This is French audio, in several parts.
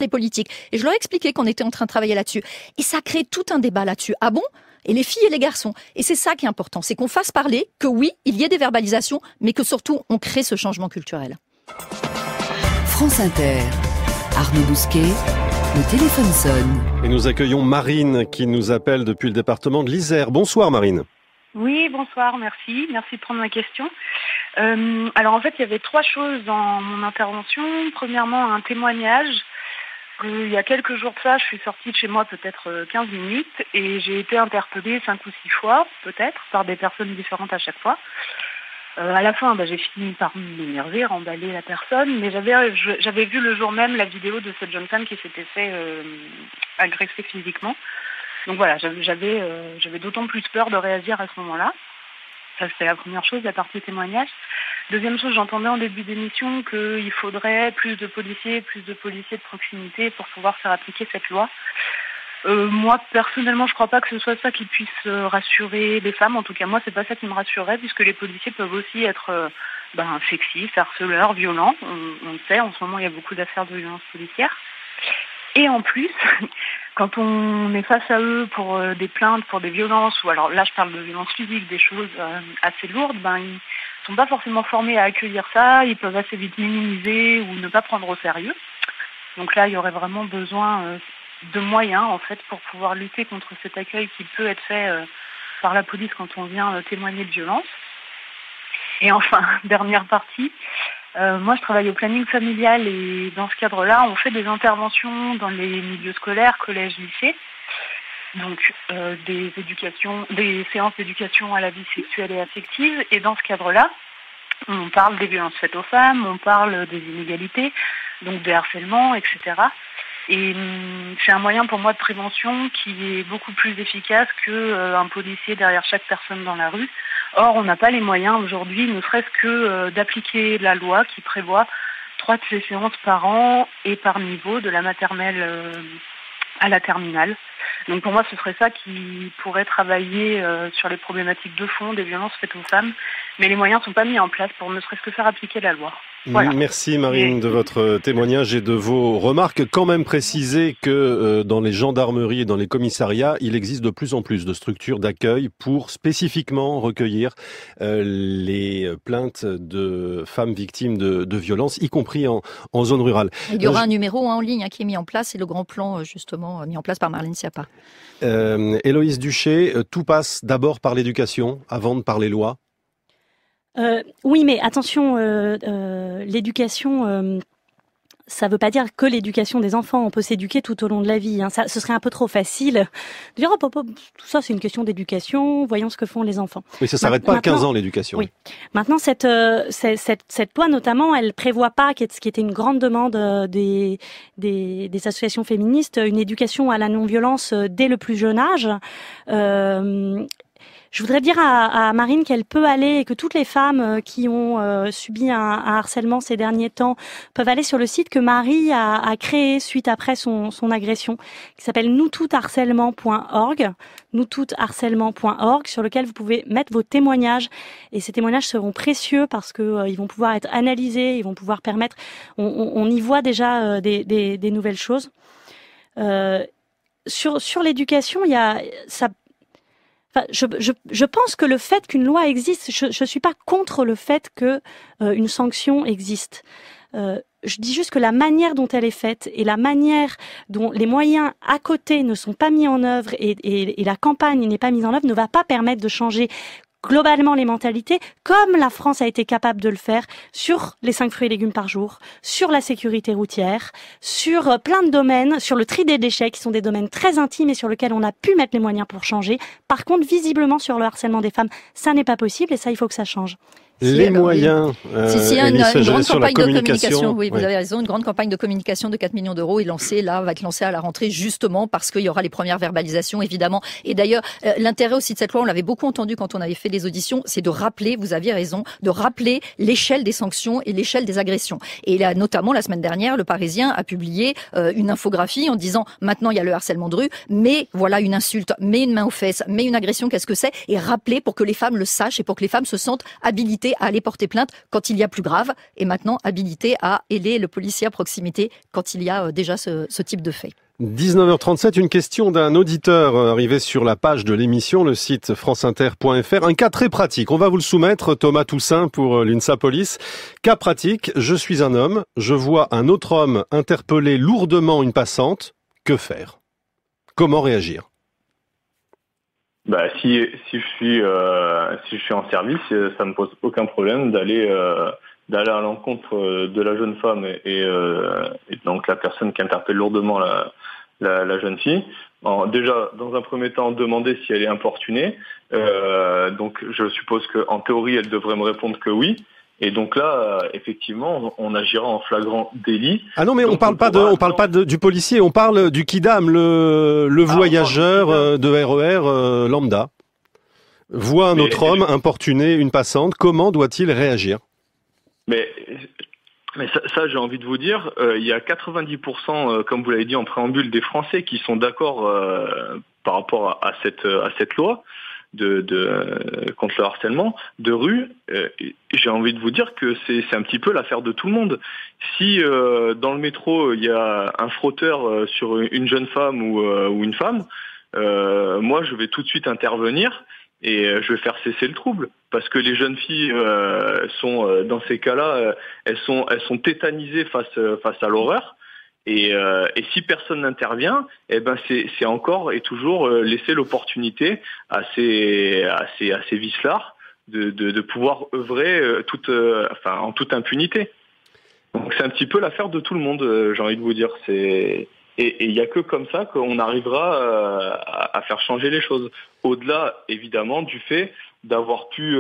les politiques. Et je leur ai expliqué qu'on était en train de travailler là-dessus. Et ça crée tout un débat là-dessus. Ah bon ? Et les filles et les garçons. Et c'est ça qui est important, c'est qu'on fasse parler, que oui, il y ait des verbalisations, mais que surtout, on crée ce changement culturel. France Inter, Arnaud Bousquet, le téléphone sonne. Et nous accueillons Marine qui nous appelle depuis le département de l'Isère. Bonsoir Marine. Oui, bonsoir, merci de prendre ma question. Alors en fait, il y avait 3 choses dans mon intervention. Premièrement, un témoignage. Il y a quelques jours de ça, je suis sortie de chez moi peut-être 15 minutes et j'ai été interpellée 5 ou 6 fois, peut-être, par des personnes différentes à chaque fois. À la fin, j'ai fini par m'énerver, remballer la personne, mais j'avais vu le jour même la vidéo de cette jeune femme qui s'était fait agresser physiquement. Donc voilà, j'avais d'autant plus peur de réagir à ce moment-là. Ça, c'était la première chose, la partie témoignage. Deuxième chose, j'entendais en début d'émission qu'il faudrait plus de policiers de proximité pour pouvoir faire appliquer cette loi. Moi, personnellement, je crois pas que ce soit ça qui puisse rassurer les femmes. En tout cas, moi, c'est pas ça qui me rassurerait, puisque les policiers peuvent aussi être sexistes, harceleurs, violents. On le sait, en ce moment, il y a beaucoup d'affaires de violence policière. Et en plus, quand on est face à eux pour des plaintes, pour des violences, ou alors là je parle de violences physiques, des choses assez lourdes, ils sont pas forcément formés à accueillir ça, ils peuvent assez vite minimiser ou ne pas prendre au sérieux. Donc là, il y aurait vraiment besoin de moyens en fait pour pouvoir lutter contre cet accueil qui peut être fait par la police quand on vient témoigner de violence. Et enfin, dernière partie, moi, je travaille au planning familial et dans ce cadre-là, on fait des interventions dans les milieux scolaires, collèges, lycées. Donc, des séances d'éducation à la vie sexuelle et affective. Et dans ce cadre-là, on parle des violences faites aux femmes, on parle des inégalités, donc des harcèlements, etc. Et c'est un moyen pour moi de prévention qui est beaucoup plus efficace qu'un policier derrière chaque personne dans la rue. Or, on n'a pas les moyens aujourd'hui, ne serait-ce que d'appliquer la loi qui prévoit 3 de ces séances par an et par niveau, de la maternelle à la terminale. Donc pour moi, ce serait ça qui pourrait travailler sur les problématiques de fond des violences faites aux femmes. Mais les moyens ne sont pas mis en place pour ne serait-ce que faire appliquer la loi. Voilà. Merci Marine de votre témoignage et de vos remarques. Quand même préciser que dans les gendarmeries et dans les commissariats, il existe de plus en plus de structures d'accueil pour spécifiquement recueillir les plaintes de femmes victimes de violences, y compris en zone rurale. Il y aura un numéro en ligne qui est mis en place, c'est le grand plan justement mis en place par Marlène Schiappa. Héloïse Duché, tout passe d'abord par l'éducation avant de parler loi. Oui, mais attention, l'éducation, ça veut pas dire que l'éducation des enfants. On peut s'éduquer tout au long de la vie. Ce serait un peu trop facile de dire tout ça, c'est une question d'éducation. Voyons ce que font les enfants. Mais ça s'arrête pas à 15 ans l'éducation. Oui. Maintenant, cette loi notamment, elle prévoit pas, ce qui était une grande demande des associations féministes, une éducation à la non-violence dès le plus jeune âge. Je voudrais dire à Marine qu'elle peut aller et que toutes les femmes qui ont subi un harcèlement ces derniers temps peuvent aller sur le site que Marie a créé suite après son agression, qui s'appelle noustoutsharcèlement.org, noustoutsharcèlement.org, sur lequel vous pouvez mettre vos témoignages. Et ces témoignages seront précieux parce que ils vont pouvoir être analysés, ils vont pouvoir permettre. On y voit déjà des nouvelles choses. Sur l'éducation, il y a ça. Enfin, je pense que le fait qu'une loi existe, je suis pas contre le fait que une sanction existe. Je dis juste que la manière dont elle est faite et la manière dont les moyens à côté ne sont pas mis en œuvre et la campagne n'est pas mise en œuvre ne va pas permettre de changer globalement les mentalités, comme la France a été capable de le faire sur les 5 fruits et légumes par jour, sur la sécurité routière, sur plein de domaines, sur le tri des déchets, qui sont des domaines très intimes et sur lesquels on a pu mettre les moyens pour changer. Par contre, visiblement, sur le harcèlement des femmes, ça n'est pas possible et ça, il faut que ça change. Les moyens, une grande sur la campagne de communication. Oui, oui. Vous avez raison. Une grande campagne de communication de 4 millions d'euros va être lancée à la rentrée justement parce qu'il y aura les premières verbalisations, évidemment. Et d'ailleurs, l'intérêt aussi de cette loi, on l'avait beaucoup entendu quand on avait fait les auditions, c'est de rappeler, vous aviez raison, de rappeler l'échelle des sanctions et l'échelle des agressions. Et là, notamment, la semaine dernière, Le Parisien a publié une infographie en disant maintenant il y a le harcèlement de rue, mais voilà une insulte, mais une main aux fesses, mais une agression, qu'est-ce que c'est? Et rappeler pour que les femmes le sachent et pour que les femmes se sentent habilitées habilité à aller porter plainte quand il y a plus grave, et maintenant habilité à aider le policier à proximité quand il y a déjà ce type de fait. 19h37, une question d'un auditeur arrivé sur la page de l'émission, le site franceinter.fr. Un cas très pratique. On va vous le soumettre, Thomas Toussaint, pour l'UNSA Police. Cas pratique, je suis un homme, je vois un autre homme interpeller lourdement une passante. Que faire? Comment réagir? Si je suis en service, ça me pose aucun problème d'aller à l'encontre de la jeune femme et donc la personne qui interpelle lourdement la jeune fille. Déjà, dans un premier temps, demander si elle est importunée. Donc, je suppose qu'en théorie, elle devrait me répondre que oui. Et donc là, effectivement, on agira en flagrant délit. Ah non, mais on parle pas du policier, on parle du kidam, le voyageur de RER lambda. Voit un autre homme importuner une passante, comment doit-il réagir? Mais ça, j'ai envie de vous dire, il y a 90%, comme vous l'avez dit en préambule, des Français qui sont d'accord par rapport à cette loi contre le harcèlement de rue. J'ai envie de vous dire que c'est un petit peu l'affaire de tout le monde. Si dans le métro il y a un frotteur sur une jeune femme ou une femme, moi je vais tout de suite intervenir. Et je vais faire cesser le trouble, parce que les jeunes filles sont dans ces cas-là, elles sont tétanisées face à l'horreur. Et si personne n'intervient, c'est encore et toujours laisser l'opportunité à ces vicelards de pouvoir œuvrer en toute impunité. Donc c'est un petit peu l'affaire de tout le monde, j'ai envie de vous dire. Et il n'y a que comme ça qu'on arrivera à faire changer les choses. Au-delà, évidemment, du fait d'avoir pu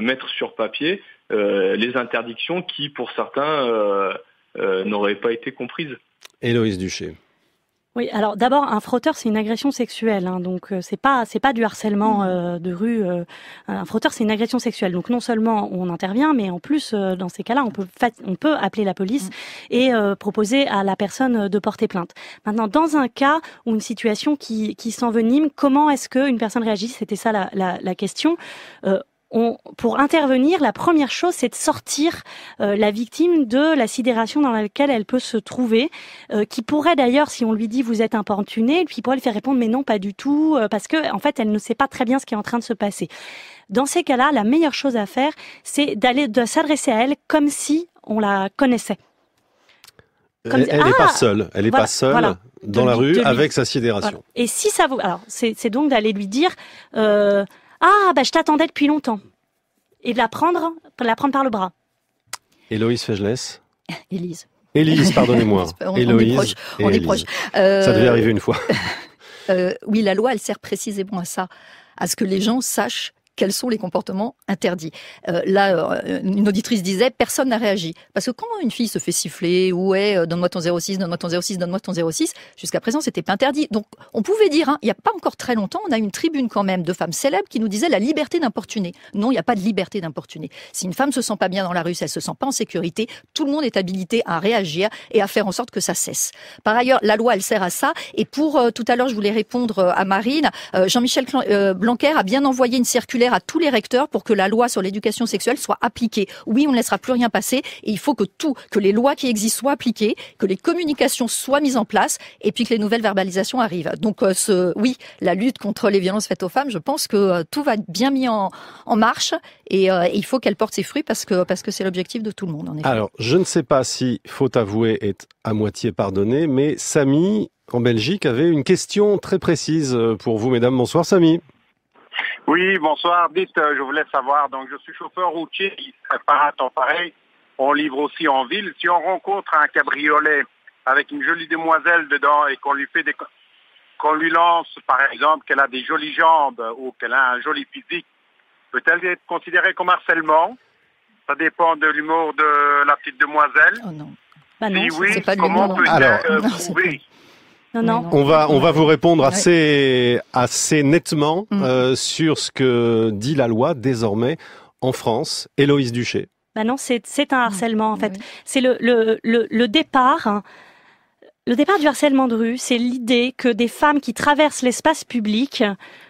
mettre sur papier les interdictions qui, pour certains, n'auraient pas été comprises. Héloïse Duché. Oui, alors d'abord, un frotteur, c'est une agression sexuelle, hein, donc c'est pas du harcèlement de rue. Un frotteur, c'est une agression sexuelle. Donc non seulement on intervient, mais en plus, dans ces cas-là, on peut appeler la police et proposer à la personne de porter plainte. Maintenant, dans un cas ou une situation qui s'envenime, comment est-ce qu'une personne réagit? C'était ça la question. Pour intervenir, la première chose, c'est de sortir la victime de la sidération dans laquelle elle peut se trouver, qui pourrait d'ailleurs, si on lui dit vous êtes importuné, puis pourrait lui faire répondre mais non, pas du tout, parce que en fait, elle ne sait pas très bien ce qui est en train de se passer. Dans ces cas-là, la meilleure chose à faire, c'est de s'adresser à elle comme si on la connaissait. Elle n'est pas seule. Elle n'est pas seule dans la rue avec sa sidération. Voilà. Et si ça vous, alors c'est donc d'aller lui dire. Je t'attendais depuis longtemps. Et de la prendre par le bras. Héloïse Feigelès. Élise, pardonnez-moi. Héloïse. On est proche. Ça devait arriver une fois. Oui, la loi, elle sert précisément à ça, à ce que les gens sachent quels sont les comportements interdits. Une auditrice disait, personne n'a réagi. Parce que quand une fille se fait siffler, ou donne-moi ton 06, donne-moi ton 06, donne-moi ton 06, jusqu'à présent, c'était pas interdit. Donc, on pouvait dire, il n'y a pas encore très longtemps, on a une tribune quand même de femmes célèbres qui nous disaient la liberté d'importuner. Non, il n'y a pas de liberté d'importuner. Si une femme se sent pas bien dans la rue, si elle se sent pas en sécurité, tout le monde est habilité à réagir et à faire en sorte que ça cesse. Par ailleurs, la loi, elle sert à ça. Et pour, tout à l'heure, je voulais répondre à Marine, Jean-Michel Blanquer a bien envoyé une circulaire à tous les recteurs pour que la loi sur l'éducation sexuelle soit appliquée. Oui, on ne laissera plus rien passer et il faut que les lois qui existent soient appliquées, que les communications soient mises en place et puis que les nouvelles verbalisations arrivent. Donc oui, la lutte contre les violences faites aux femmes, je pense que tout va être bien mis en marche et il faut qu'elle porte ses fruits parce que c'est l'objectif de tout le monde en effet. Alors, je ne sais pas si faute avouée est à moitié pardonnée, mais Samy en Belgique avait une question très précise pour vous, mesdames. Bonsoir Samy. Oui, bonsoir. Dites, je voulais savoir, donc je suis chauffeur routier, il serait pas un temps pareil, on livre aussi en ville. Si on rencontre un cabriolet avec une jolie demoiselle dedans et qu'on lui lance, par exemple, qu'elle a des jolies jambes ou qu'elle a un joli physique, peut-elle être considérée comme harcèlement? Ça dépend de l'humour de la petite demoiselle. Oh non. Non, si oui, c'est pas comment peut-elle trouver? Non. On va vous répondre assez nettement sur ce que dit la loi désormais en France. Héloïse Duché. Non, c'est un harcèlement en fait. Oui. C'est le départ. Hein. Le départ du harcèlement de rue, c'est l'idée que des femmes qui traversent l'espace public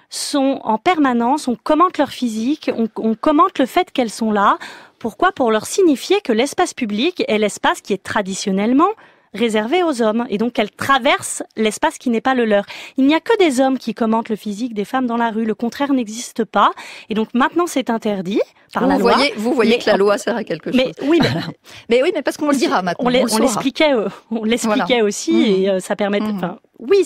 sont en permanence, on commente leur physique, on commente le fait qu'elles sont là. Pourquoi ? Pour leur signifier que l'espace public est l'espace qui est traditionnellement réservé aux hommes, et donc qu'elles traversent l'espace qui n'est pas le leur. Il n'y a que des hommes qui commentent le physique des femmes dans la rue, le contraire n'existe pas, et donc maintenant c'est interdit par la loi. Vous voyez que la loi sert à quelque chose. Mais oui, mais parce qu'on le dira maintenant. On l'expliquait aussi, et ça permet. Oui,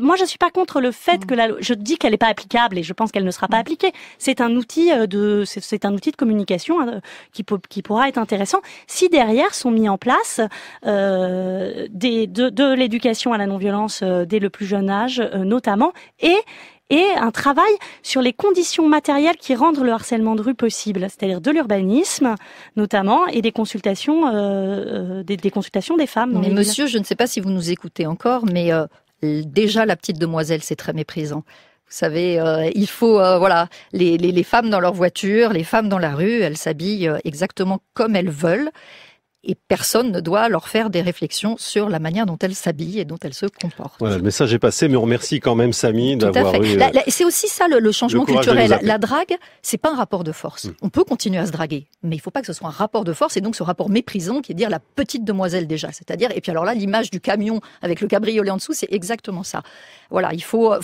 moi je suis pas contre le fait que je dis qu'elle n'est pas applicable, et je pense qu'elle ne sera pas appliquée. C'est un outil de communication qui pourra être intéressant si derrière sont mis en place de l'éducation à la non-violence dès le plus jeune âge notamment, et un travail sur les conditions matérielles qui rendent le harcèlement de rue possible, c'est-à-dire de l'urbanisme notamment, et des consultations des femmes. Mais monsieur, je ne sais pas si vous nous écoutez encore, mais déjà la petite demoiselle, c'est très méprisant. Vous savez, il faut, les femmes dans leur voiture, les femmes dans la rue, elles s'habillent exactement comme elles veulent. Et personne ne doit leur faire des réflexions sur la manière dont elles s'habillent et dont elles se comportent. Voilà, le message est passé, mais on remercie quand même Samy d'avoir eu... C'est aussi ça le changement culturel. La drague, c'est pas un rapport de force. On peut continuer à se draguer, mais il faut pas que ce soit un rapport de force, et donc ce rapport méprisant qui est dire la petite demoiselle déjà. C'est-à-dire, et puis alors là, l'image du camion avec le cabriolet en dessous, c'est exactement ça. Voilà, il faut...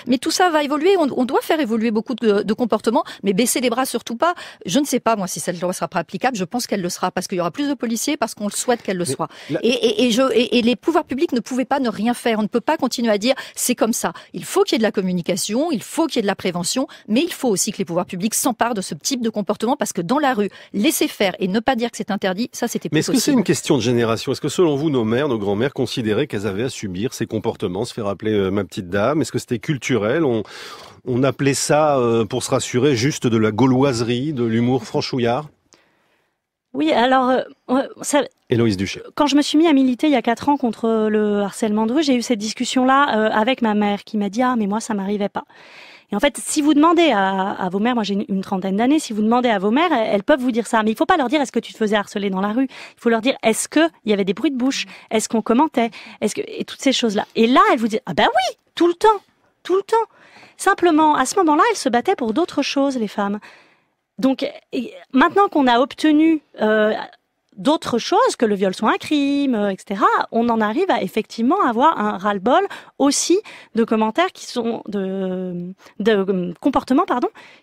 Mais tout ça va évoluer, on doit faire évoluer beaucoup de comportements, mais baisser les bras surtout pas. Je ne sais pas, moi, si cette loi sera pas applicable, je pense qu'elle le sera, parce qu'il y aura plus de policiers, parce qu'on le souhaite qu'elle le soit. Et les pouvoirs publics ne pouvaient pas ne rien faire. On ne peut pas continuer à dire c'est comme ça. Il faut qu'il y ait de la communication, il faut qu'il y ait de la prévention, mais il faut aussi que les pouvoirs publics s'emparent de ce type de comportement, parce que dans la rue, laisser faire et ne pas dire que c'est interdit, ça c'était plus possible. Mais est-ce que c'est une question de génération ? Est-ce que selon vous, nos mères, nos grands-mères considéraient qu'elles avaient à subir ces comportements, se faire appeler ma petite dame ? Est-ce que c'était culturel ? On appelait ça, pour se rassurer, juste de la gauloiserie, de l'humour franchouillard ? Oui, alors... Héloïse Duché. Quand je me suis mis à militer il y a 4 ans contre le harcèlement de rue, j'ai eu cette discussion-là avec ma mère qui m'a dit « Ah, mais moi, ça m'arrivait pas ». Et en fait, si vous demandez à vos mères, moi j'ai une trentaine d'années, si vous demandez à vos mères, elles peuvent vous dire ça. Mais il faut pas leur dire « Est-ce que tu te faisais harceler dans la rue ?» Il faut leur dire « Est-ce qu'il y avait des bruits de bouche ? Est-ce qu'on commentait ? Et toutes ces choses-là. » Et là, elles vous disent « Ah ben oui, tout le temps. » Simplement, à ce moment-là, elles se battaient pour d'autres choses, les femmes. Donc, maintenant qu'on a obtenu d'autres choses, que le viol soit un crime, etc., on en arrive à effectivement avoir un ras-le-bol aussi de commentaires qui sont de comportements,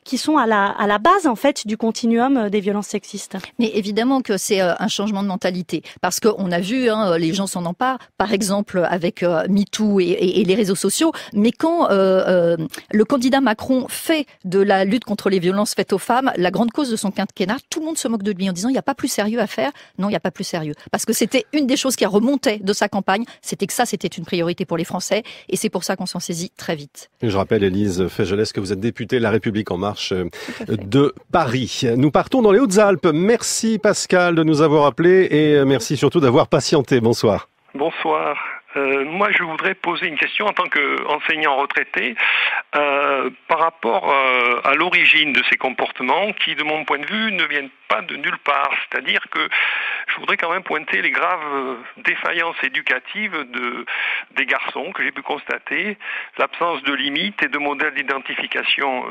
qui sont à la base en fait du continuum des violences sexistes. Mais évidemment que c'est un changement de mentalité, parce qu'on a vu, les gens s'en emparent, par exemple avec MeToo et les réseaux sociaux. Mais quand le candidat Macron fait de la lutte contre les violences faites aux femmes la grande cause de son quinquennat, tout le monde se moque de lui en disant il n'y a pas plus sérieux à faire. Non, il n'y a pas plus sérieux. Parce que c'était une des choses qui remontait de sa campagne, c'était que ça, c'était une priorité pour les Français, et c'est pour ça qu'on s'en saisit très vite. Je rappelle, Élise Fégelès, que vous êtes députée La République En Marche de Paris. Nous partons dans les Hautes-Alpes. Merci Pascal de nous avoir appelés, et merci surtout d'avoir patienté. Bonsoir. Bonsoir. Moi, je voudrais poser une question en tant qu'enseignant retraité par rapport à l'origine de ces comportements qui, de mon point de vue, ne viennent pas de nulle part. C'est-à-dire que je voudrais quand même pointer les graves défaillances éducatives des garçons que j'ai pu constater, l'absence de limites et de modèles d'identification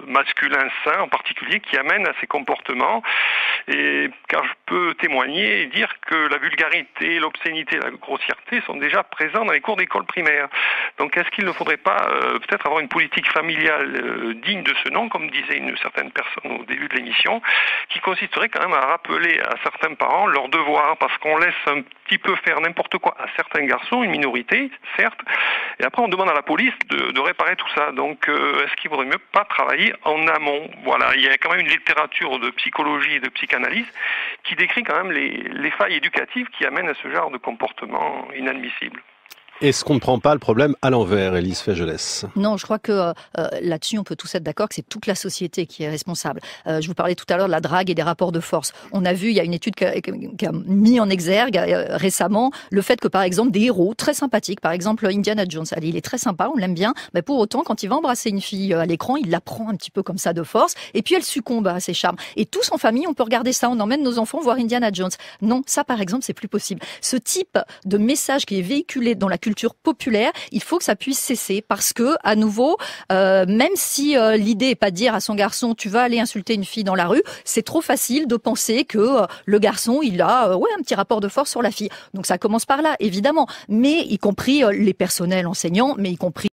masculins sains en particulier qui amènent à ces comportements. Et car je peux témoigner et dire que la vulgarité, l'obscénité, la grossièreté sont déjà présents dans les cours d'école primaire. Donc est-ce qu'il ne faudrait pas peut-être avoir une politique familiale digne de ce nom, comme disait une certaine personne au début de l'émission, qui consisterait quand même à rappeler à certains parents leurs devoirs, parce qu'on laisse un petit peu faire n'importe quoi à certains garçons, une minorité, certes, et après on demande à la police de réparer tout ça. Donc est-ce qu'il vaudrait mieux pas travailler en amont ? Voilà, il y a quand même une littérature de psychologie et de psychanalyse qui décrit quand même les failles éducatives qui amènent à ce genre de comportement inadmissible. Est-ce qu'on ne prend pas le problème à l'envers, Élise Fégelès ? Non, je crois que là-dessus, on peut tous être d'accord que c'est toute la société qui est responsable. Je vous parlais tout à l'heure de la drague et des rapports de force. On a vu, il y a une étude qui a mis en exergue récemment le fait que, par exemple, des héros très sympathiques, par exemple Indiana Jones, allez, il est très sympa, on l'aime bien, mais pour autant, quand il va embrasser une fille à l'écran, il la prend un petit peu comme ça de force, et puis elle succombe à ses charmes. Et tous en famille, on peut regarder ça, on emmène nos enfants voir Indiana Jones. Non, ça, par exemple, c'est plus possible. Ce type de message qui est véhiculé dans la culture populaire, il faut que ça puisse cesser parce que, à nouveau, même si l'idée est pas de dire à son garçon tu vas aller insulter une fille dans la rue, c'est trop facile de penser que le garçon il a un petit rapport de force sur la fille. Donc ça commence par là, évidemment, mais y compris les personnels enseignants, mais y compris